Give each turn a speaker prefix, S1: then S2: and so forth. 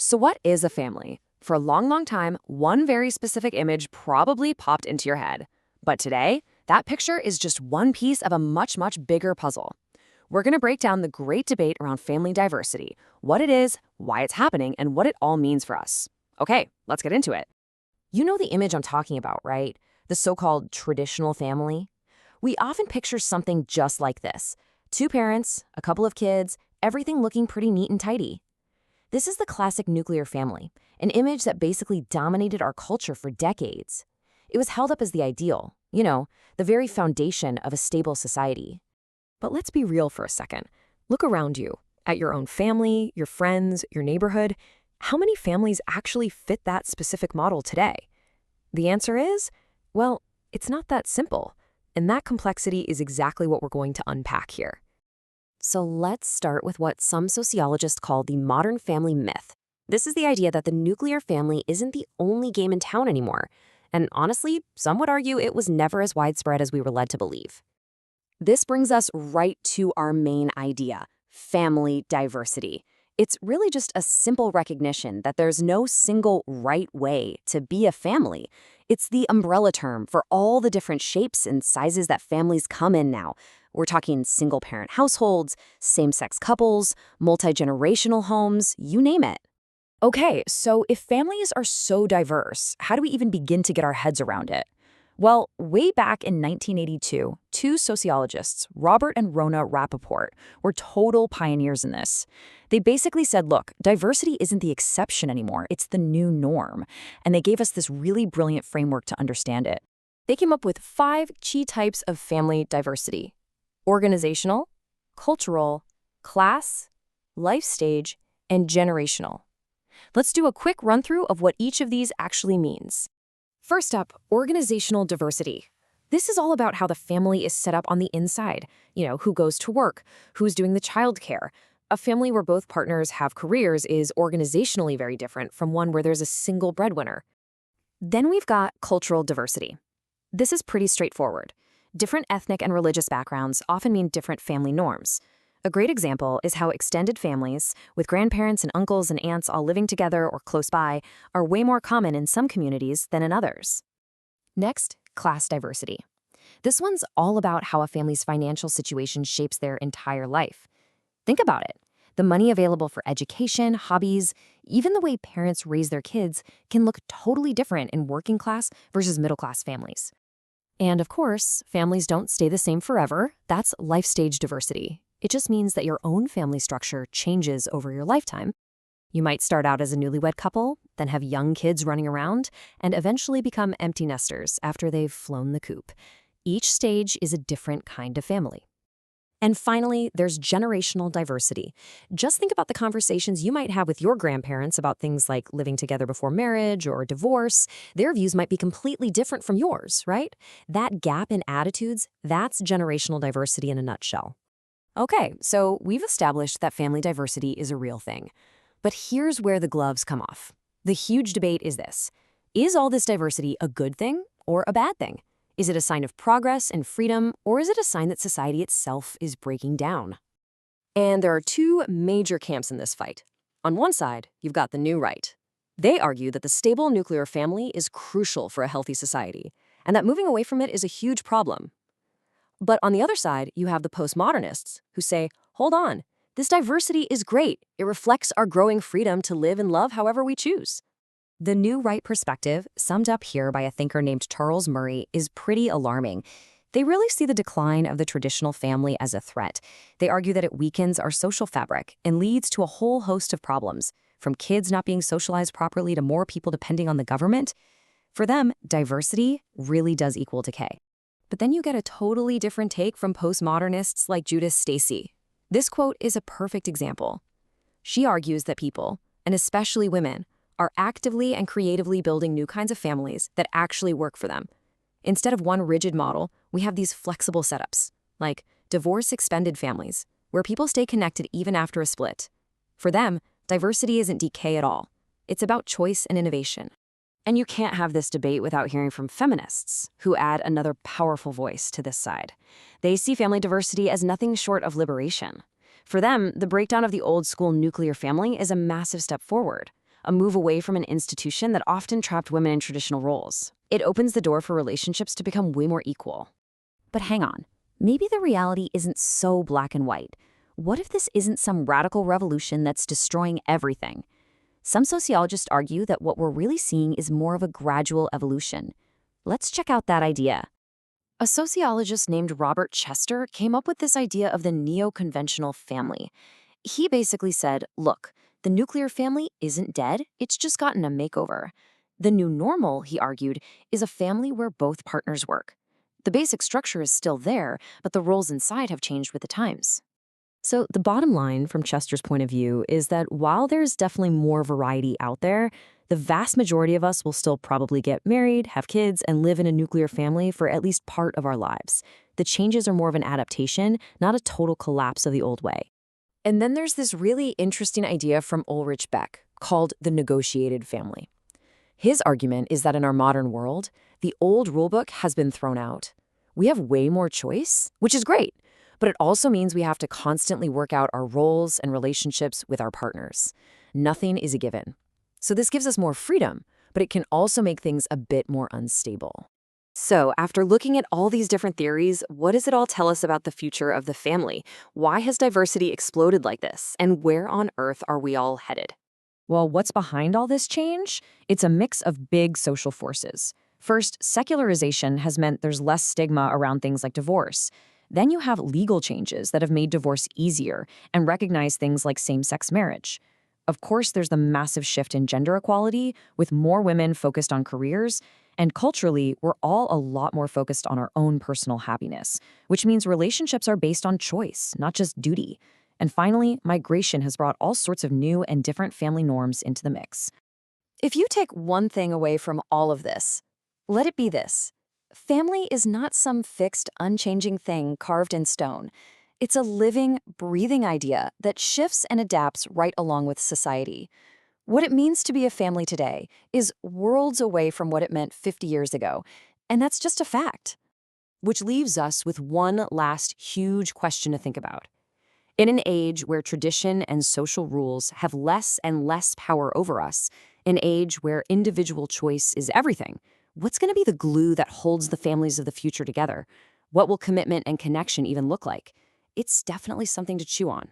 S1: So what is a family? For a long, long time, one very specific image probably popped into your head. But today, that picture is just one piece of a much, much bigger puzzle. We're going to break down the great debate around family diversity, what it is, why it's happening, and what it all means for us. Okay, let's get into it. You know the image I'm talking about, right? The so-called traditional family? We often picture something just like this. Two parents, a couple of kids, everything looking pretty neat and tidy. This is the classic nuclear family, an image that basically dominated our culture for decades. It was held up as the ideal, the very foundation of a stable society. But let's be real for a second. Look around you, at your own family, your friends, your neighborhood. How many families actually fit that specific model today? The answer is, well, it's not that simple. And that complexity is exactly what we're going to unpack here. So let's start with what some sociologists call the modern family myth. This is the idea that the nuclear family isn't the only game in town anymore. And honestly, some would argue it was never as widespread as we were led to believe. This brings us right to our main idea, family diversity. It's really just a simple recognition that there's no single right way to be a family. It's the umbrella term for all the different shapes and sizes that families come in now. We're talking single-parent households, same-sex couples, multi-generational homes, you name it. Okay, so if families are so diverse, how do we even begin to get our heads around it? Well, way back in 1982, two sociologists, Robert and Rona Rappaport, were total pioneers in this. They basically said, look, diversity isn't the exception anymore, it's the new norm. And they gave us this really brilliant framework to understand it. They came up with 5 key types of family diversity: organizational, cultural, class, life stage, and generational. Let's do a quick run-through of what each of these actually means. First up, organizational diversity. This is all about how the family is set up on the inside. Who goes to work, who's doing the childcare. A family where both partners have careers is organizationally very different from one where there's a single breadwinner. Then we've got cultural diversity. This is pretty straightforward. Different ethnic and religious backgrounds often mean different family norms. A great example is how extended families, with grandparents and uncles and aunts all living together or close by, are way more common in some communities than in others. Next, class diversity. This one's all about how a family's financial situation shapes their entire life. Think about it. The money available for education, hobbies, even the way parents raise their kids can look totally different in working class versus middle class families. And of course, families don't stay the same forever. That's life stage diversity. It just means that your own family structure changes over your lifetime. You might start out as a newlywed couple, then have young kids running around, and eventually become empty nesters after they've flown the coop. Each stage is a different kind of family. And finally, there's generational diversity. Just think about the conversations you might have with your grandparents about things like living together before marriage or divorce. Their views might be completely different from yours, right? That gap in attitudes, that's generational diversity in a nutshell. Okay, so we've established that family diversity is a real thing. But here's where the gloves come off. The huge debate is this. Is all this diversity a good thing or a bad thing? Is it a sign of progress and freedom, or is it a sign that society itself is breaking down? And there are 2 major camps in this fight. On one side, you've got the new right. They argue that the stable nuclear family is crucial for a healthy society, and that moving away from it is a huge problem. But on the other side, you have the postmodernists who say, hold on, this diversity is great. It reflects our growing freedom to live and love however we choose. The new right perspective, summed up here by a thinker named Charles Murray, is pretty alarming. They really see the decline of the traditional family as a threat. They argue that it weakens our social fabric and leads to a whole host of problems, from kids not being socialized properly to more people depending on the government. For them, diversity really does equal decay. But then you get a totally different take from postmodernists like Judith Stacy. This quote is a perfect example. She argues that people, and especially women, are actively and creatively building new kinds of families that actually work for them. Instead of one rigid model, we have these flexible setups, like divorce-expended families, where people stay connected even after a split. For them, diversity isn't decay at all. It's about choice and innovation. And you can't have this debate without hearing from feminists, who add another powerful voice to this side. They see family diversity as nothing short of liberation. For them, the breakdown of the old-school nuclear family is a massive step forward, a move away from an institution that often trapped women in traditional roles. It opens the door for relationships to become way more equal. But hang on, maybe the reality isn't so black and white. What if this isn't some radical revolution that's destroying everything? Some sociologists argue that what we're really seeing is more of a gradual evolution. Let's check out that idea. A sociologist named Robert Chester came up with this idea of the neo-conventional family. He basically said, look, the nuclear family isn't dead, it's just gotten a makeover. The new normal, he argued, is a family where both partners work. The basic structure is still there, but the roles inside have changed with the times. So the bottom line from Chester's point of view is that while there's definitely more variety out there, the vast majority of us will still probably get married, have kids, and live in a nuclear family for at least part of our lives. The changes are more of an adaptation, not a total collapse of the old way. And then there's this really interesting idea from Ulrich Beck called the negotiated family. His argument is that in our modern world, the old rulebook has been thrown out. We have way more choice, which is great. But it also means we have to constantly work out our roles and relationships with our partners. Nothing is a given. So this gives us more freedom, but it can also make things a bit more unstable. So after looking at all these different theories, what does it all tell us about the future of the family? Why has diversity exploded like this? And where on earth are we all headed? Well, what's behind all this change? It's a mix of big social forces. First, secularization has meant there's less stigma around things like divorce. Then you have legal changes that have made divorce easier and recognize things like same-sex marriage. Of course, there's the massive shift in gender equality, with more women focused on careers, and culturally, we're all a lot more focused on our own personal happiness, which means relationships are based on choice, not just duty. And finally, migration has brought all sorts of new and different family norms into the mix. If you take one thing away from all of this, let it be this. Family is not some fixed, unchanging thing carved in stone. It's a living, breathing idea that shifts and adapts right along with society. What it means to be a family today is worlds away from what it meant 50 years ago, and that's just a fact. Which leaves us with one last huge question to think about. In an age where tradition and social rules have less and less power over us, an age where individual choice is everything, what's going to be the glue that holds the families of the future together? What will commitment and connection even look like? It's definitely something to chew on.